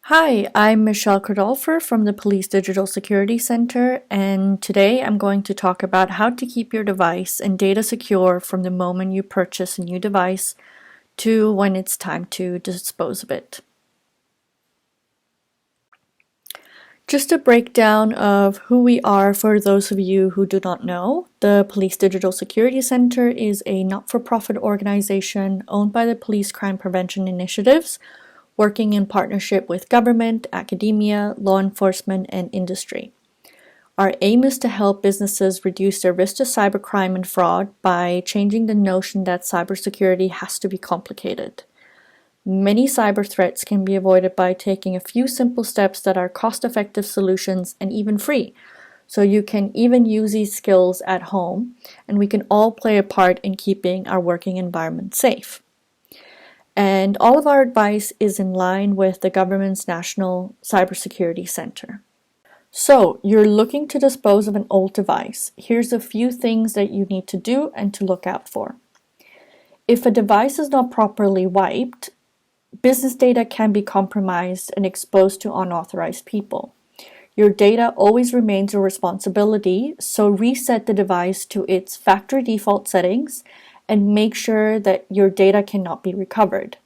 Hi, I'm Michelle Cordolfer from the Police Digital Security Center, and today I'm going to talk about how to keep your device and data secure from the moment you purchase a new device to when it's time to dispose of it. Just a breakdown of who we are for those of you who do not know. The Police Digital Security Center is a not-for-profit organization owned by the Police Crime Prevention Initiatives, working in partnership with government, academia, law enforcement, and industry. Our aim is to help businesses reduce their risk to cybercrime and fraud by changing the notion that cybersecurity has to be complicated. Many cyber threats can be avoided by taking a few simple steps that are cost-effective solutions and even free. So you can even use these skills at home, and we can all play a part in keeping our working environment safe. And all of our advice is in line with the government's National Cybersecurity Center. So, you're looking to dispose of an old device. Here's a few things that you need to do and to look out for. If a device is not properly wiped, business data can be compromised and exposed to unauthorized people. Your data always remains your responsibility, so reset the device to its factory default settings and make sure that your data cannot be recovered.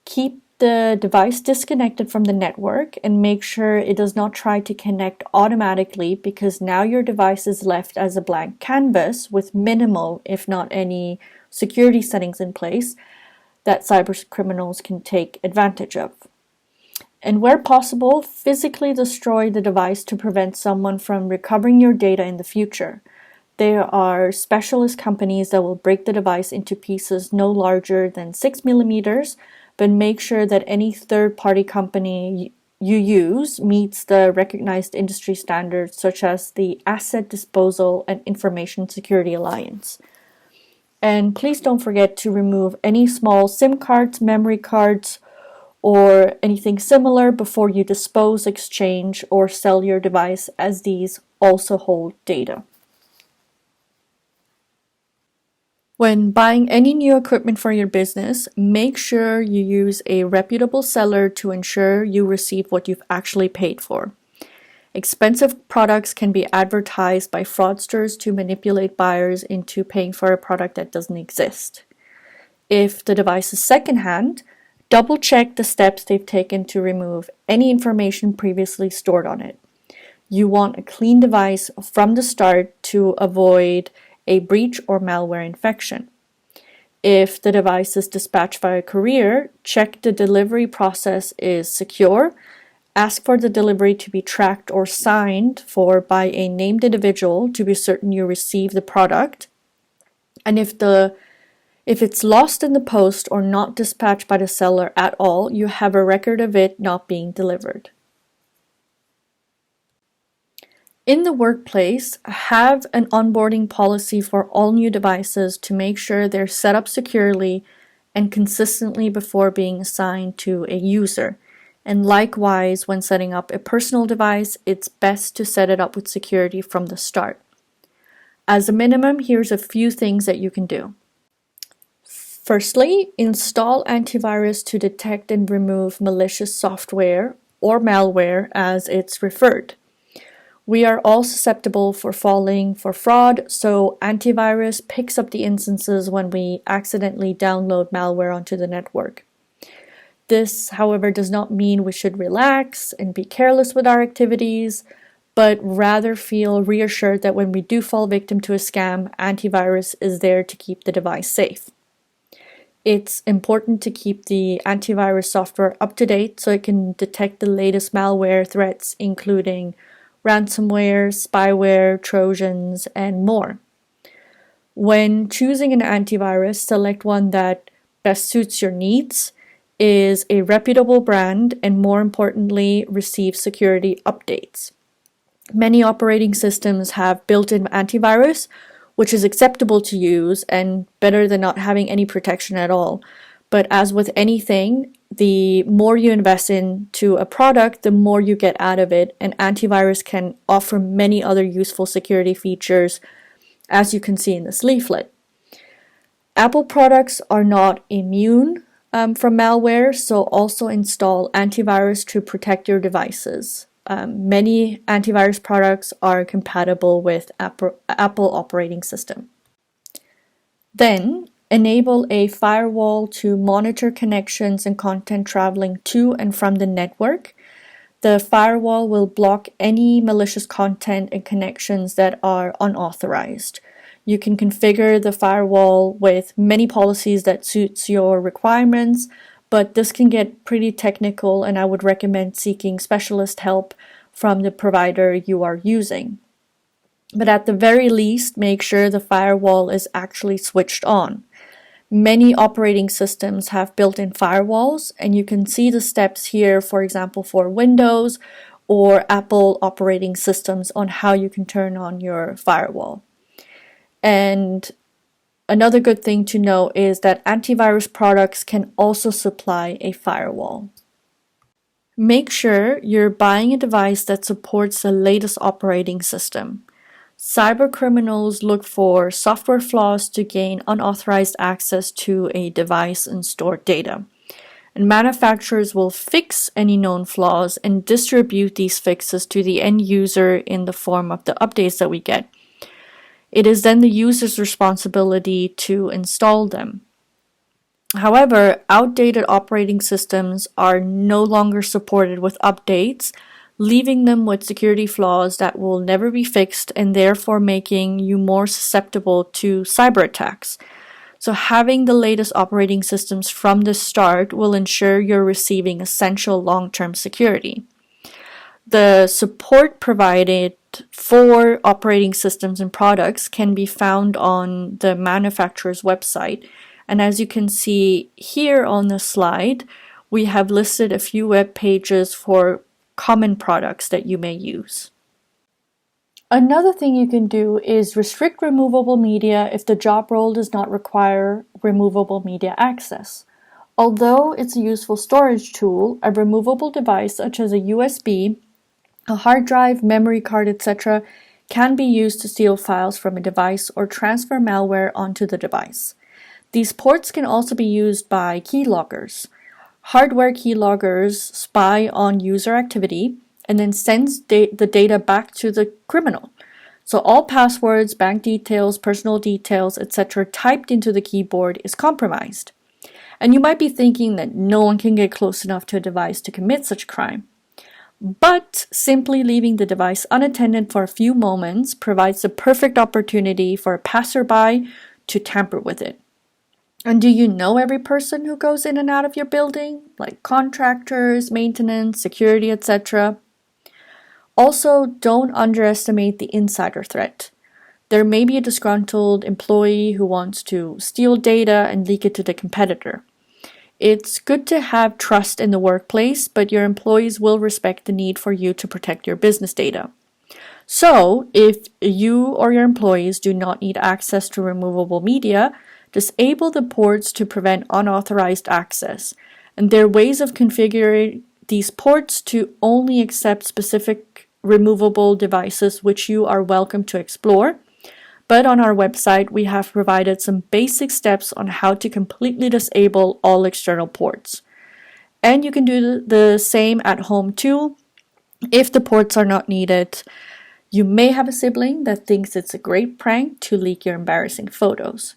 Keep the device disconnected from the network and make sure it does not try to connect automatically, because now your device is left as a blank canvas with minimal, if not any, security settings in place that cyber criminals can take advantage of. And where possible, physically destroy the device to prevent someone from recovering your data in the future. There are specialist companies that will break the device into pieces no larger than 6 millimeters, but make sure that any third-party company you use meets the recognized industry standards such as the Asset Disposal and Information Security Alliance. And please don't forget to remove any small SIM cards, memory cards, or anything similar before you dispose, exchange, or sell your device, as these also hold data. When buying any new equipment for your business, make sure you use a reputable seller to ensure you receive what you've actually paid for. Expensive products can be advertised by fraudsters to manipulate buyers into paying for a product that doesn't exist. If the device is secondhand, double check the steps they've taken to remove any information previously stored on it. You want a clean device from the start to avoid a breach or malware infection. If the device is dispatched via courier, check the delivery process is secure. Ask for the delivery to be tracked or signed for by a named individual to be certain you receive the product. And if it's lost in the post or not dispatched by the seller at all, you have a record of it not being delivered. In the workplace, have an onboarding policy for all new devices to make sure they're set up securely and consistently before being assigned to a user. And likewise, when setting up a personal device, it's best to set it up with security from the start. As a minimum, here's a few things that you can do. Firstly, install Antivirus to detect and remove malicious software or malware as it's referred. We are all susceptible for falling for fraud, so Antivirus picks up the instances when we accidentally download malware onto the network. This, however, does not mean we should relax and be careless with our activities, but rather feel reassured that when we do fall victim to a scam, Antivirus is there to keep the device safe. It's important to keep the antivirus software up to date so it can detect the latest malware threats, including ransomware, spyware, Trojans, and more. When choosing an antivirus, select one that best suits your needs, is a reputable brand, and more importantly, receives security updates. Many operating systems have built-in antivirus, which is acceptable to use and better than not having any protection at all. But as with anything, the more you invest into a product, the more you get out of it, and antivirus can offer many other useful security features, as you can see in this leaflet. Apple products are not immune from malware, so also install antivirus to protect your devices. Many antivirus products are compatible with Apple operating system. Then, enable a firewall to monitor connections and content traveling to and from the network. The firewall will block any malicious content and connections that are unauthorized. You can configure the firewall with many policies that suits your requirements, but this can get pretty technical, and I would recommend seeking specialist help from the provider you are using. But at the very least, make sure the firewall is actually switched on. Many operating systems have built-in firewalls, and you can see the steps here, for example, for Windows or Apple operating systems on how you can turn on your firewall. And another good thing to know is that antivirus products can also supply a firewall. Make sure you're buying a device that supports the latest operating system. Cybercriminals look for software flaws to gain unauthorized access to a device and store data. And manufacturers will fix any known flaws and distribute these fixes to the end user in the form of the updates that we get. It is then the user's responsibility to install them. However, outdated operating systems are no longer supported with updates, leaving them with security flaws that will never be fixed and therefore making you more susceptible to cyber attacks. So having the latest operating systems from the start will ensure you're receiving essential long-term security. The support provided for operating systems and products can be found on the manufacturer's website. And as you can see here on the slide, we have listed a few web pages for common products that you may use. Another thing you can do is restrict removable media if the job role does not require removable media access. Although it's a useful storage tool, a removable device such as a USB, a hard drive, memory card, etc. can be used to steal files from a device or transfer malware onto the device. These ports can also be used by keyloggers. Hardware keyloggers spy on user activity and then sends the data back to the criminal. So all passwords, bank details, personal details, etc. typed into the keyboard is compromised. And you might be thinking that no one can get close enough to a device to commit such crime. But simply leaving the device unattended for a few moments provides the perfect opportunity for a passerby to tamper with it. And do you know every person who goes in and out of your building, like contractors, maintenance, security, etc.? Also, don't underestimate the insider threat. There may be a disgruntled employee who wants to steal data and leak it to the competitor. It's good to have trust in the workplace, but your employees will respect the need for you to protect your business data. So, if you or your employees do not need access to removable media, disable the ports to prevent unauthorized access. And there are ways of configuring these ports to only accept specific removable devices, which you are welcome to explore. But on our website, we have provided some basic steps on how to completely disable all external ports. And you can do the same at home too. If the ports are not needed, you may have a sibling that thinks it's a great prank to leak your embarrassing photos.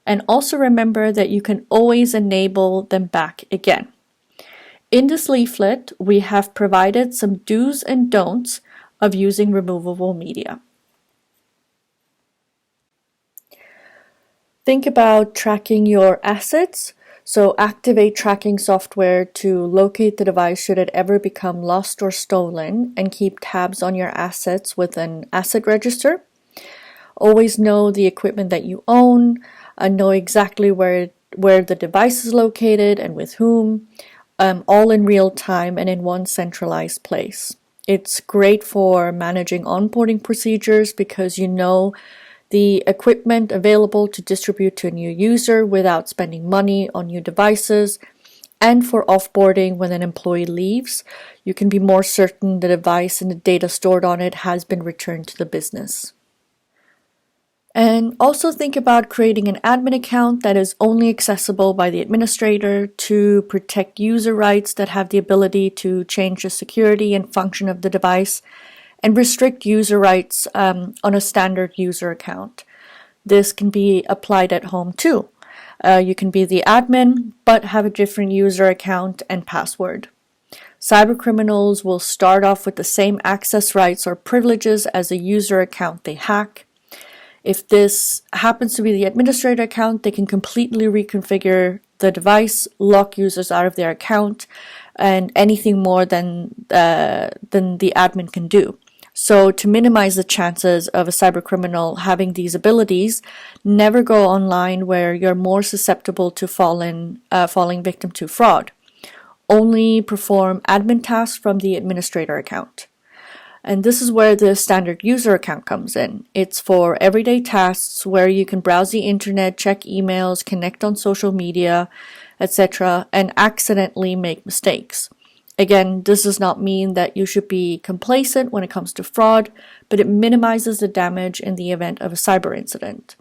And also remember that you can always enable them back again. In this leaflet, we have provided some do's and don'ts of using removable media. Think about tracking your assets. So activate tracking software to locate the device should it ever become lost or stolen, and keep tabs on your assets with an asset register. Always know the equipment that you own, know exactly where the device is located and with whom, all in real time and in one centralized place. It's great for managing onboarding procedures because you know the equipment available to distribute to a new user without spending money on new devices. And for offboarding, when an employee leaves, you can be more certain the device and the data stored on it has been returned to the business. And also think about creating an admin account that is only accessible by the administrator to protect user rights that have the ability to change the security and function of the device, and restrict user rights on a standard user account. This can be applied at home too. You can be the admin, but have a different user account and password. Cybercriminals will start off with the same access rights or privileges as a user account they hack. If this happens to be the administrator account, they can completely reconfigure the device, lock users out of their account, and anything more than the admin can do. So to minimize the chances of a cybercriminal having these abilities, never go online where you're more susceptible to falling victim to fraud. Only perform admin tasks from the administrator account. And this is where the standard user account comes in. It's for everyday tasks where you can browse the internet, check emails, connect on social media, etc., and accidentally make mistakes. Again, this does not mean that you should be complacent when it comes to fraud, but it minimizes the damage in the event of a cyber incident.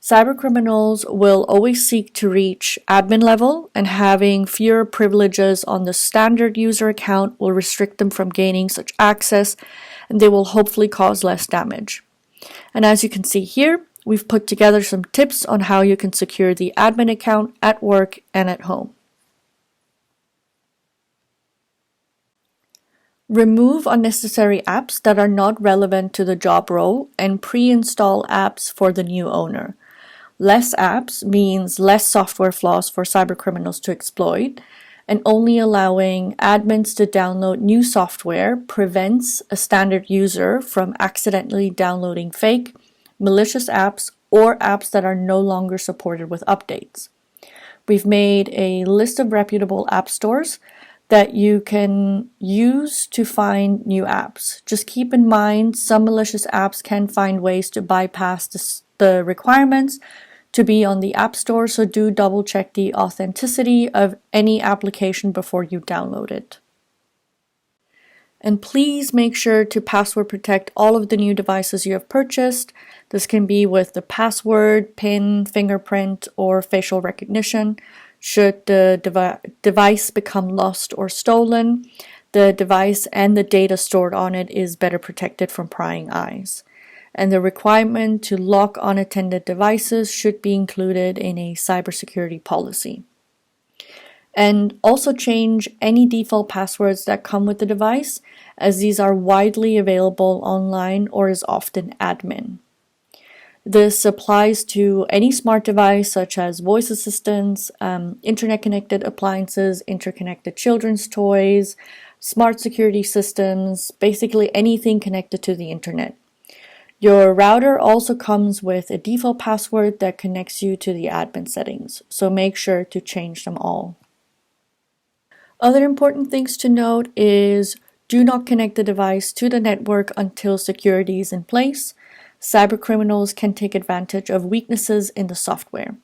Cybercriminals will always seek to reach admin level, and having fewer privileges on the standard user account will restrict them from gaining such access, and they will hopefully cause less damage. And as you can see here, we've put together some tips on how you can secure the admin account at work and at home. Remove unnecessary apps that are not relevant to the job role and pre-install apps for the new owner. Less apps means less software flaws for cybercriminals to exploit, and only allowing admins to download new software prevents a standard user from accidentally downloading fake, malicious apps or apps that are no longer supported with updates. We've made a list of reputable app stores that you can use to find new apps. Just keep in mind some malicious apps can find ways to bypass the requirements to be on the App Store, so do double check the authenticity of any application before you download it. And please make sure to password protect all of the new devices you have purchased. This can be with the password, PIN, fingerprint, or facial recognition. Should the device become lost or stolen, the device and the data stored on it is better protected from prying eyes. And the requirement to lock unattended devices should be included in a cybersecurity policy. And also change any default passwords that come with the device, as these are widely available online or is often admin. This applies to any smart device such as voice assistants, internet-connected appliances, interconnected children's toys, smart security systems, basically anything connected to the internet. Your router also comes with a default password that connects you to the admin settings, so make sure to change them all. Other important things to note is do not connect the device to the network until security is in place. Cybercriminals can take advantage of weaknesses in the software.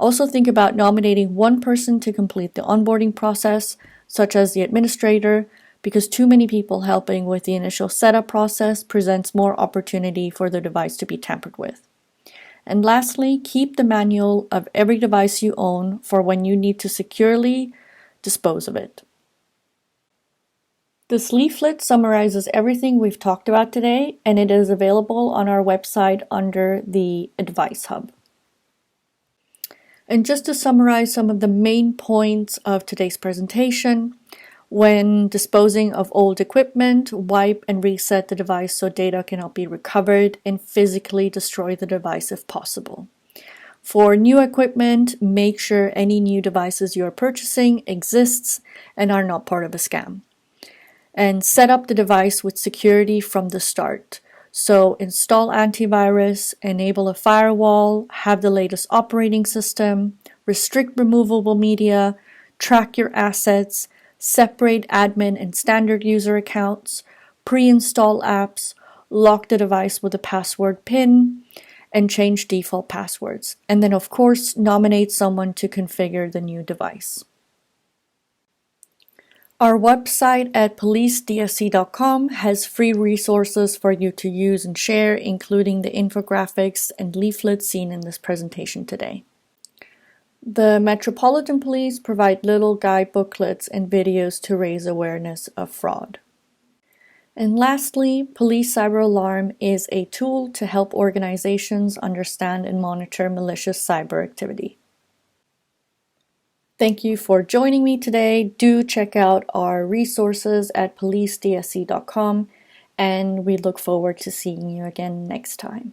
Also think about nominating one person to complete the onboarding process, such as the administrator, because too many people helping with the initial setup process presents more opportunity for the device to be tampered with. And lastly, keep the manual of every device you own for when you need to securely dispose of it. This leaflet summarizes everything we've talked about today, and it is available on our website under the Advice Hub. And just to summarize some of the main points of today's presentation, when disposing of old equipment, wipe and reset the device so data cannot be recovered, and physically destroy the device if possible. For new equipment, make sure any new devices you are purchasing exists and are not part of a scam. And set up the device with security from the start. So install antivirus, enable a firewall, have the latest operating system, restrict removable media, track your assets, separate admin and standard user accounts, pre-install apps, lock the device with a password PIN, and change default passwords. And then of course, nominate someone to configure the new device. Our website at policedsc.com has free resources for you to use and share, including the infographics and leaflets seen in this presentation today. The Metropolitan Police provide little guide booklets and videos to raise awareness of fraud. And lastly, Police Cyber Alarm is a tool to help organizations understand and monitor malicious cyber activity. Thank you for joining me today. Do check out our resources at policedsc.com, and we look forward to seeing you again next time.